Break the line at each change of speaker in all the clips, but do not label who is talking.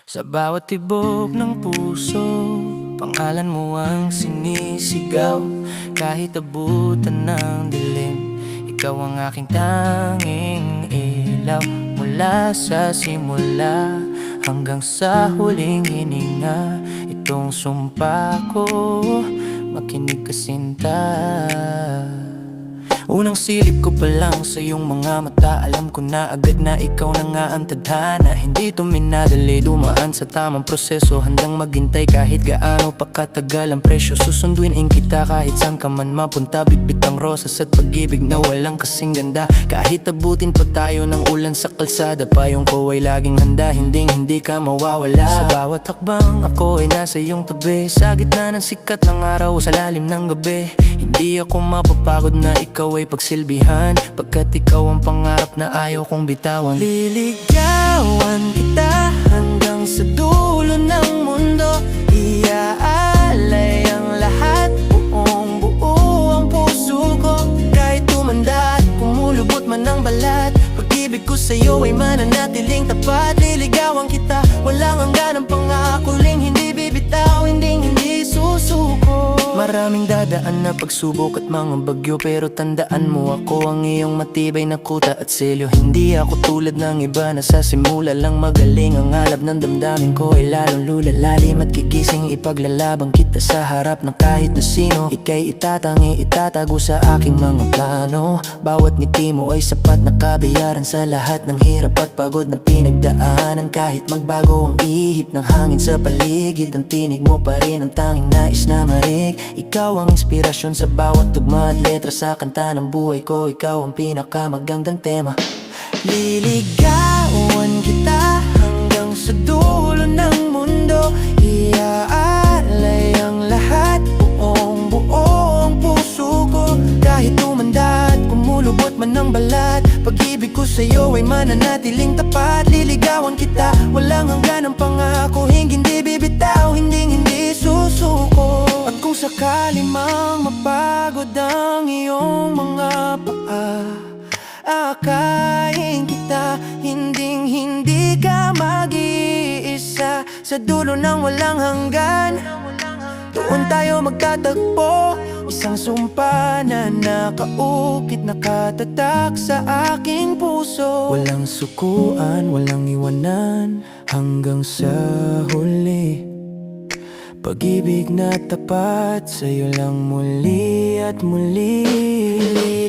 Sa bawat tibok ng puso, pangalan mo ang sinisigaw. Kahit abutan ng dilim, ikaw ang aking tanging ilaw. Mula sa simula hanggang sa huling hininga, itong sumpa ko, makinig ka sinta. Unang silip ko pa lang sa iyong mga mata, alam ko na agad na ikaw na nga ang tadhana. Hindi ito minadali, dumaan sa tamang proseso, handang maghintay kahit gaano pa katagal ang presyo. Susunduin kita kahit saan ka man mapunta, bitbit ang rosas at pag-ibig na walang kasing ganda. Kahit abutin pa tayo ng ulan sa kalsada, payong ko ay laging handa, hindi ka mawawala. Sa bawat hakbang ako ay nasa iyong tabi, sa gitna ng sikat ng araw, sa lalim ng gabi. Hindi ako mapapagod na ikaw ay pagsilbihan, pagkat ikaw ang pangarap na ayaw kong bitawan. Liligawan kita hanggang sa dulo ng mundo, iaalay ang lahat, buong buo ang puso ko. Kahit tumanda at kumulubot man ang balat, pag-ibig ko sa'yo ay mananatiling tapat. Liligawan kita, walang hanggan ang pangakuling hindi bibitaw, hindi susuko. Maraming dadaan na pagsubok at mga bagyo, pero tandaan mo ako ang iyong matibay na kuta at selyo. Hindi ako tulad ng iba na sa simula lang magaling, ang alab ng damdamin ko ay lalong lulalalim at gigising. Ipaglalabang kita sa harap ng kahit na sino, ika'y itatangi, itatago sa aking mga plano. Bawat ngiti mo ay sapat na kabayaran sa lahat ng hirap at pagod na pinagdaanan. Kahit magbago ang ihip ng hangin sa paligid, ang tinig mo pa rin ang tanging nais na marig. Ikaw ang inspirasyon sa bawat tugma at letra sa kanta ng buhay ko. Ikaw ang pinakamagandang tema. Liligawan kita hanggang sa dulo ng mundo, iaalay ang lahat, buong buo ang puso ko. Kahit tumanda at kumulubot man ng balat, pag-ibig ko sa'yo ay mananatiling tapat. Liligawan kita, walang hanggan ang pangako, hindi bibitaw, hindi susuko. At kung sakali mang mapagod ang iyong mga paa, akayin kita, hindi ka mag-iisa. Sa dulo ng walang hanggan, doon tayo magtatagpo. Isang sumpa na nakaukit, nakatatak sa aking puso. Walang sukuan, walang iwanan, hanggang sa huli. Pag-ibig na tapat, sa'yo lang muli at muli.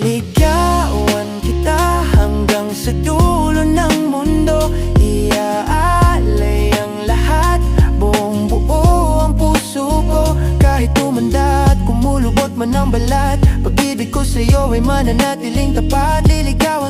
Liligawan kita hanggang sa dulo ng mundo, iaalay ang lahat, buong buo ang puso ko. Kahit tumanda at kumulubot man ang balat, pag-ibig ko sa'yo ay mananatiling tapat. Liligawan